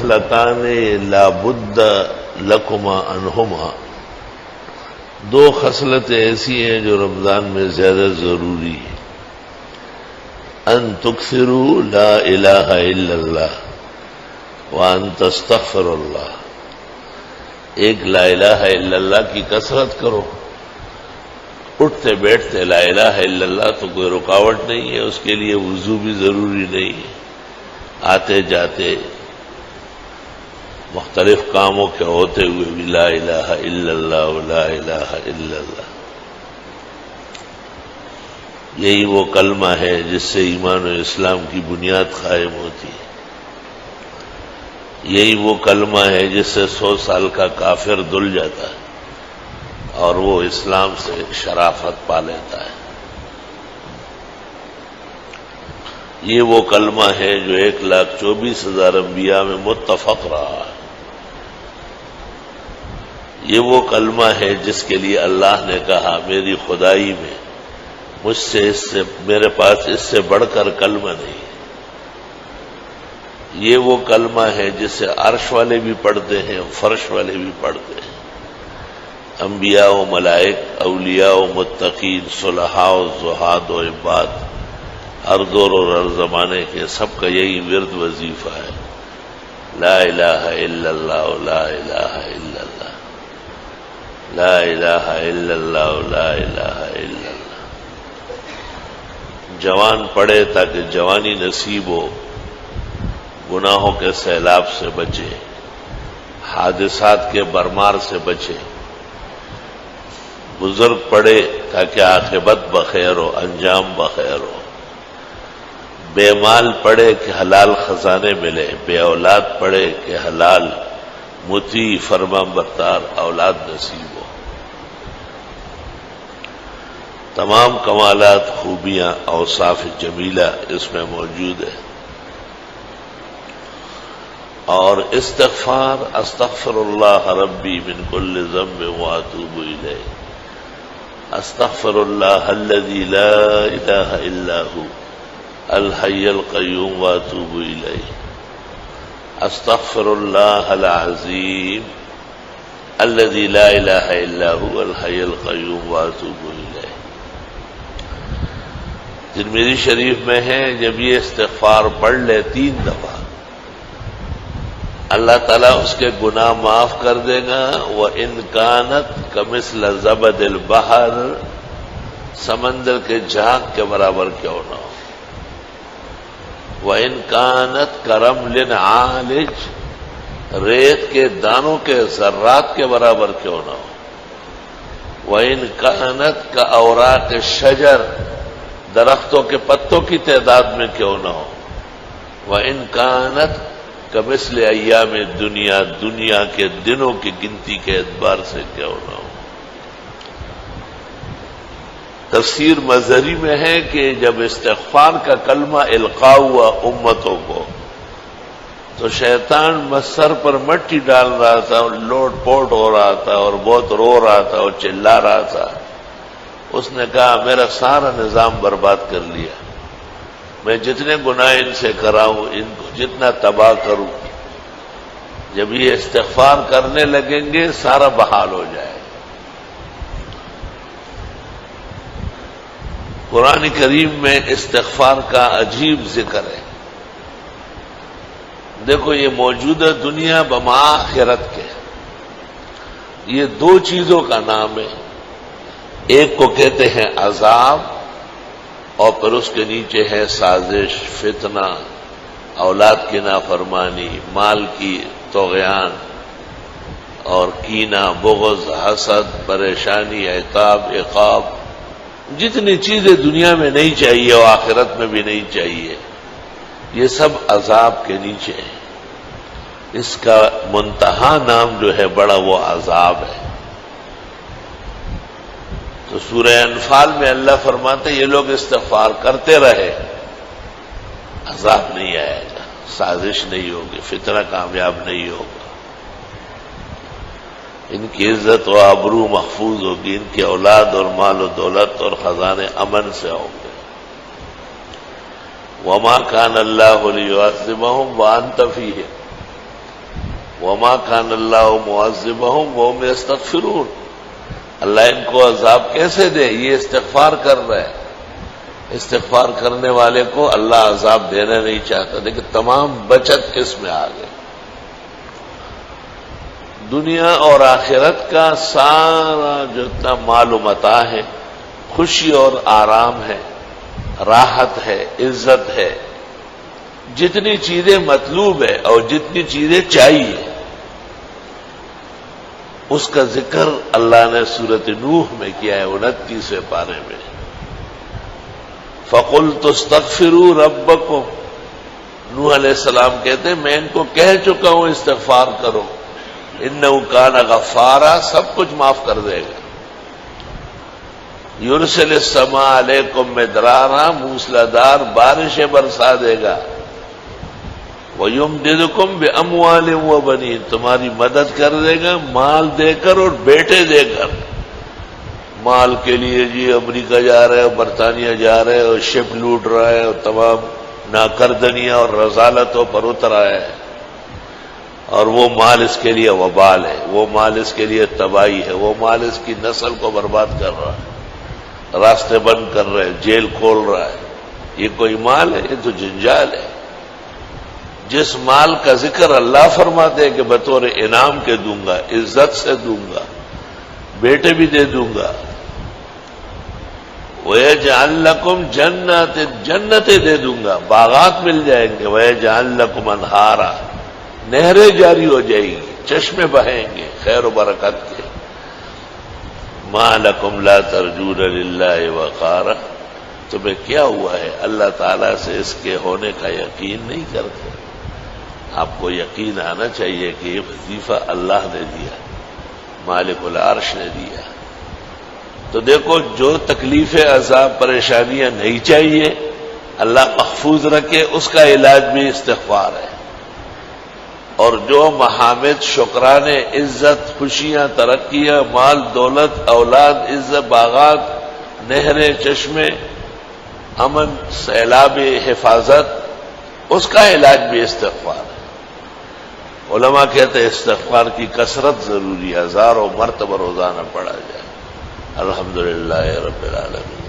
خصلتان لا بد لکما عنہما، دو خصلتیں ایسی ہیں جو رمضان میں زیادہ ضروری ہے. ان تکثروا لا الہ الا اللہ وان تستغفر اللہ. ایک لا الہ الا اللہ کی کثرت کرو، اٹھتے بیٹھتے لا الہ الا اللہ تو کوئی رکاوٹ نہیں ہے، اس کے لیے وضو بھی ضروری نہیں ہے. آتے جاتے مختلف کاموں کے ہوتے ہوئے بھی لا الہ الا اللہ لا الہ الا اللہ. یہی وہ کلمہ ہے جس سے ایمان و اسلام کی بنیاد قائم ہوتی ہے. یہی وہ کلمہ ہے جس سے 100 سال کا کافر دھل جاتا ہے اور وہ اسلام سے شرافت پا لیتا ہے. یہ وہ کلمہ ہے جو 1,24,000 انبیاء میں متفق رہا ہے. یہ وہ کلمہ ہے جس کے لیے اللہ نے کہا میری خدائی میں مجھ سے میرے پاس اس سے بڑھ کر کلمہ نہیں. یہ وہ کلمہ ہے جسے عرش والے بھی پڑھتے ہیں، فرش والے بھی پڑھتے ہیں. انبیاء و ملائک، اولیاء و متقین، صلحاء و زہاد و عباد، ہر دور اور ہر زمانے کے سب کا یہی ورد وظیفہ ہے. لا الہ الا اللہ لا الہ الا اللہ لا الہ الا اللہ لا الہ الا اللہ. جوان پڑھے تاکہ جوانی نصیب ہو، گناہوں کے سیلاب سے بچے، حادثات کے برمار سے بچے. بزرگ پڑھے تاکہ عاقبت بخیر ہو، انجام بخیر ہو. بے مال پڑھے کہ حلال خزانے ملے، بے اولاد پڑھے کہ حلال مطیع فرما بردار اولاد نصیب ہو. تمام کمالات، خوبیاں، اوصاف جمیلہ اس میں موجود ہے. اور استغفار، استغفر اللہ ربی من کل ذنب واتوب الیہ، استغفر اللہ الذی لا الہ الا ھو الحی القیوم واتوب الیہ، استغفر اللہ العظیم الذی لا الہ الا ھو الحی القیوم واتوب الیہ. ترمذی شریف میں ہے جب یہ استغفار پڑھ لے 3 دفعہ اللہ تعالیٰ اس کے گناہ معاف کر دے گا. وَإِنْ كَانَتْ كَمِثْلَ زَبَدِ الْبَحْرِ، سمندر کے جھاگ کے برابر کیوں نہ ہو. وَإِنْ كَانَتْ كَرَمْلٍ عَالِجٍ، ریت کے دانوں کے ذرات کے برابر کیوں نہ ہو. وَإِنْ كَانَتْ كَأَوْرَاقِ الشَّجَرِ، درختوں کے پتوں کی تعداد میں کیوں نہ ہو. وَإِنْ كَانَتْ كَمِثْلِ أَيَّامِ الدُّنْيَا، دنیا کے دنوں کی گنتی کے اعتبار سے کیوں نہ ہو. تفسیر مظہری میں ہے کہ جب استغفار کا کلمہ القاء ہوا امتوں کو تو شیطان سر پر مٹی ڈال رہا تھا، لوٹ پوٹ ہو رہا تھا اور بہت رو رہا تھا اور چلا رہا تھا. اس نے کہا میرا سارا نظام برباد کر لیا، میں جتنے گناہ ان سے کراؤں، ان کو جتنا تباہ کروں، جب یہ استغفار کرنے لگیں گے سارا بحال ہو جائے. قرآن کریم میں استغفار کا عجیب ذکر ہے. دیکھو یہ موجودہ دنیا بما آخرت کے، یہ 2 چیزوں کا نام ہے. ایک کو کہتے ہیں عذاب اور پھر اس کے نیچے ہے سازش، فتنہ، اولاد کی نافرمانی، مال کی طغیان اور کینہ، بغض، حسد، پریشانی، عتاب، عقاب. جتنی چیزیں دنیا میں نہیں چاہیے اور آخرت میں بھی نہیں چاہیے، یہ سب عذاب کے نیچے ہیں. اس کا منتہا نام جو ہے بڑا وہ عذاب ہے. تو سورہ انفال میں اللہ فرماتے یہ لوگ استغفار کرتے رہے، عذاب نہیں آئے گا، سازش نہیں ہوگی، فتنہ کامیاب نہیں ہوگا، ان کی عزت و آبرو محفوظ ہوگی، ان کی اولاد اور مال و دولت اور خزانے امن سے ہوں گے. وما كان اللہ ليعذبهم وانت فيهم، وما کان اللہ معذبہم وہم یستغفرون، اللہ ان کو عذاب کیسے دے؟ یہ استغفار کر رہا ہے، استغفار کرنے والے کو اللہ عذاب دینا نہیں چاہتا، لیکن تمام بچت کس میں آ گئی؟ دنیا اور آخرت کا سارا جتنا مال و متاع ہے، خوشی اور آرام ہے، راحت ہے، عزت ہے، جتنی چیزیں مطلوب ہے اور جتنی چیزیں چاہیے، اس کا ذکر اللہ نے سورۃ نوح میں کیا ہے 29ویں پارے میں۔ فَقُلْتُ اسْتَغْفِرُوا رَبَّكُمْ، نوح علیہ السلام کہتے ہیں میں ان کو کہہ چکا ہوں استغفار کرو، اِنَّهُ كَانَ غَفَّارًا، سب کچھ معاف کر دے گا۔ يُرْسِلِ السَّمَاءَ عَلَيْكُمْ مِدْرَارًا، موسلادھار بارشیں برسا دے گا، وَيُمْدِدُكُمْ بِأَمْوَالٍ وَبَنِينَ، تمہاری مدد کر دے گا مال دے کر اور بیٹے دے کر۔ مال کے لیے جی امریکہ جا رہے اور برطانیہ جا رہے اور شپ لوٹ رہا ہے اور تمام ناکردنیاں اور رذالتوں پر اتر آیا ہے، اور وہ مال اس کے لیے وبال ہے، وہ مال اس کے لیے تباہی ہے، وہ مال اس کی نسل کو برباد کر رہا ہے، راستے بند کر رہے، جیل کھول رہا ہے۔ یہ کوئی مال ہے؟ یہ تو جنجال ہے۔ جس مال کا ذکر اللہ فرماتے ہیں کہ بطور انعام کے دوں گا، عزت سے دوں گا، بیٹے بھی دے دوں گا، وَيَجْعَلْ لَكُمْ جَنَّاتٍ، جنتیں دے دوں گا، باغات مل جائیں گے، وَيَجْعَلْ لَكُمْ أَنْهَارًا، نہریں جاری ہو جائیں گی، چشمے بہیں گے خیر و برکت کے۔ مَا لَكُمْ لَا تَرْجُونَ لِلَّهِ وَقَارًا، تمہیں کیا ہوا ہے اللہ تعالیٰ سے اس کے ہونے کا یقین نہیں کرتے؟ آپ کو یقین آنا چاہیے کہ یہ وظیفہ اللہ نے دیا، مالک العرش نے دیا۔ تو دیکھو جو تکلیفیں عذاب پریشانیاں نہیں چاہیے اللہ محفوظ رکھے، اس کا علاج بھی استغفار ہے، اور جو محامد، شکرانے، عزت، خوشیاں، ترقیاں، مال، دولت، اولاد، عزت، باغات، نہریں، چشمے، امن، سیلاب، حفاظت، اس کا علاج بھی استغفار ہے۔ علماء کہتے ہیں استغفار کی کثرت ضروری ہے، ہزاروں مرتبہ روزانہ پڑھا جائے۔ الحمدللہ رب العالمین۔